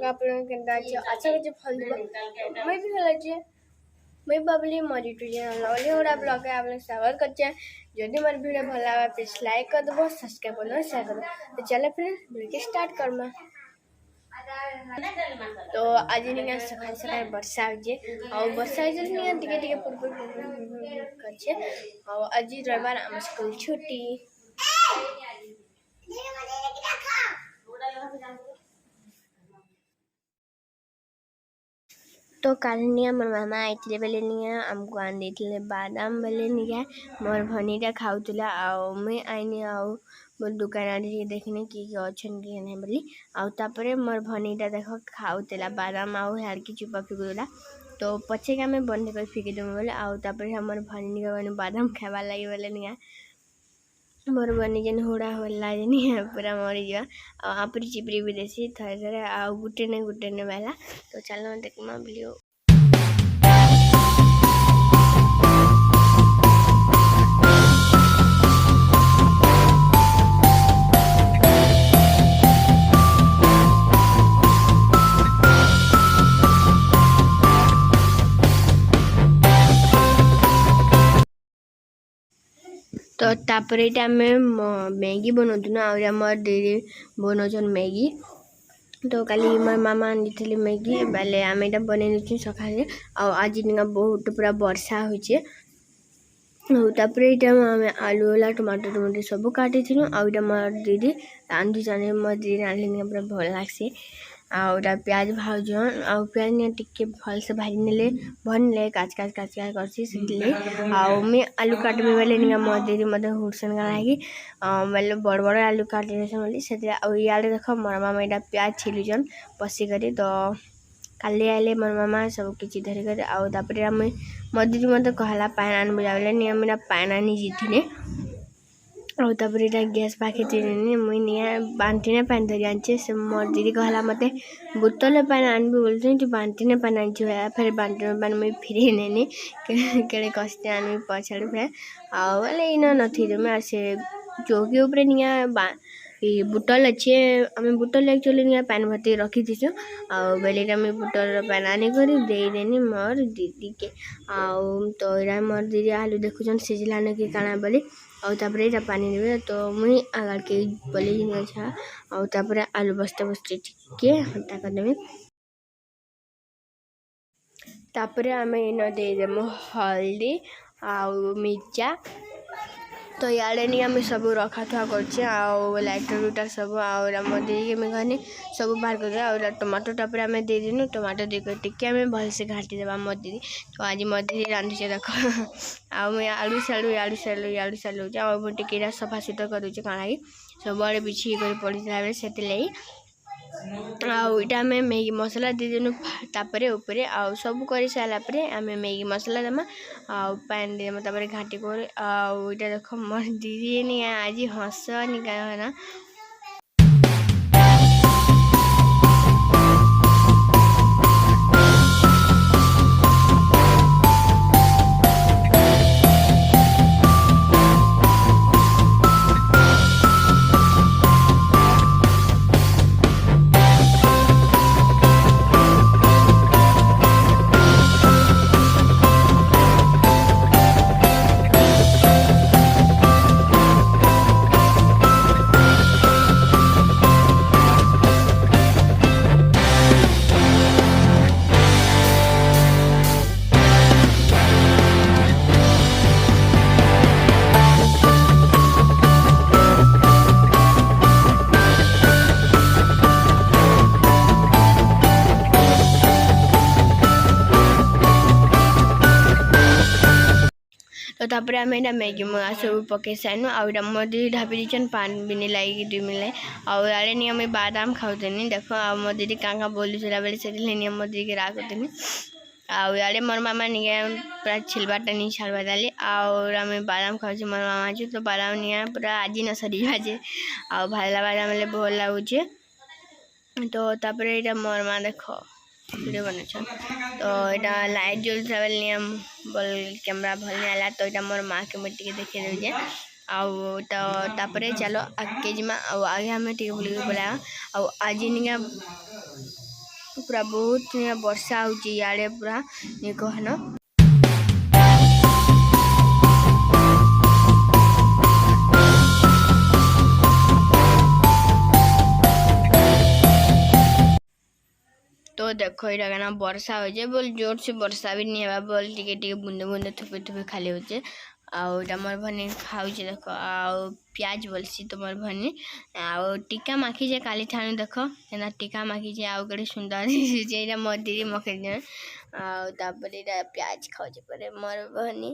आप केनता अच्छे अच्छा कुछ फल दिबो मैं भी भल अच्छे मैं भाविली मोर यूट्यूब चैनल लवली होड़ा ब्लॉग है आप लोग स्वागत करते हैं। यदि मोर वीडियो भल लगा प्लीज लाइक कर दो सब्सक्राइब कर दो शेयर कर दो। तो चलो फिर वीडियो स्टार्ट करमा। तो आज नहीं सकाल सकाल वर्षा होजे और वर्षा होजे नहीं टिके टिके पुरपुर करछे और आज रविवार हम स्कूल छुट्टी। तो काल निया मोर मामा आइथिले बेले निया हमको आन देथिले बादाम बेले निया मोर भनीटा खाउतला आ मैं आइनी आ मोर दुकान आड़ी देखने की अछन की नहीं बोली आउ तापरे मोर भनीटा देखो खाउतला बादाम आउ हार की चुपा फिकुला तो पछे का मैं बंद कर फिके दम बोले आउ तापरे हमर भनी का बादाम खावा लागि बोले निया मोर बनी जन होड़ा होला जनी पूरा मरी जा आपरी चिपरी भी देसी थरे थरे आ गुटे ने वाला। तो चलो देख मा वीडियो। तो तापर ये मैगी बनौतुना और आमर दीदी बनौन मैगी। तो काली मोर मामा आनी मैगी बेले आम यहाँ बनई सका आज बहुत पूरा वर्षा होचे तापर ये आलू वाला टमाटर टमाटर सब काटी आउटा मोर दीदी रांधु जाने मोर दीदी रांधले पूरा भल लगसी आउटा प्याज भाजन आ प्याज ने टिके भल से भाजी नेले भनले काच काच काच काच करसी सिले आ मैं आलू काटबे बेले निगा मोर दीदी मते हुरसन का लागी बेले बड़ बड़ आलू काटे से बोली से आ याडे देखो मोर मामा एटा प्याज छिलुजन पसी करी। तो काली आइले मोर मामा सब किछि धरि कर आ तापर हम मोर दीदी मते कहला पान आन बुझावले निया मेरा पान आनी जिथिने और तापर ये गैस पाखे तीन मुई निया बांटी पान धरी आनचे से मोर दीदी कहला मते बोतल पान आनबी बोलते तू बांटी पान आनछु फिर बांटी पान मुई फिरे नेनी केड़े कष्टे आनबी पछाड़ फिर आ बोले इना नथी मैं से चौकी ऊपर निया बोतल अच्छे आम बोतल एक्चुअली निया पान भर्ती रखी थी आ बेले आम बोतल पान आनी कर देदेनी मोर दीदी के आउ तो यहाँ मोर दीदी आलू देखुन सिझलाने की काना बोली और तापर ये पानी देवे तो मुई आगार के बोली अच्छा और तापर आलू बस्ते बस्ते टिके हटा कर देवे तापर आम इन देदेमु हल्दी आउ मिर्चा। तो याडे नहीं आम सब रखा था कर लाइटर लुटर सब आम दे कहनी सब बाहर कर और टमाटो टापर आम देदेनु टमाटो देकर टिके आम भलसे घाटी देवा मोर दीदी। तो आज मोर दीदी रांधुचे देख आलू सालू जाऊँ टिके सफा सुतर कर कणाई सब आड़े बिछी कर पड़ा बेले से आउटा आम मैगी मसला देदेनु तापर ऊपर आउ सब कर सारा आम मैगी मसला देमा आउ पान देमा तापर घाटी कर आउटा देख मोर दीदी नहीं आज हंस निकाल तो तापर आम यहाँ मैगी मगा सब पके साइनु आउटा मोर दीदी ढापी दीचन पान भी नहीं लगी 2 मिनट और आड़े नहीं आम बादाम खाऊनी देख आ मोर दीदी क्या बोलू बेले से मोर दीदी के राग करते आड़े मोर मामा नहीं पूरा छिलबाटा नहीं छाड़वा डाली और आम बादाम खाऊे मोर मामा जो तो बादाम नहीं पूरा आज न सरी बाजे आ भाजला बादाम भल लगुचे। तो तापर ये मोर माँ देख वीडियो बना तो यहाँ लाइट जलता बेले बोल कैमरा भल नहीं आला तो यहाँ मोर माँ के मुझे देखे दे आउ तो तापर चलो आगे जिमा आगे हमें टे बुल पड़ा आज निका पूरा बहुत वर्षा होची याडे पूरा नि कहन तो देखो इटा गाना वर्षा हो जाए बोल जोर से वर्षा भी नहीं हेबा बोल टिके टिके बुंदे बुंदे थुपे थुपे खाली होचे आउ इटा मोर भनी खाउचे देखो आउ प्याज बोलसी तो मोर भनी आउ टीका माखी जे काली ठानु देखो केना टीका माखी जे आउ गडे सुंदर दिसुचे इटा मोर दीदी मखे जे आउ तापर इटा प्याज खाउचे परे मोर भनी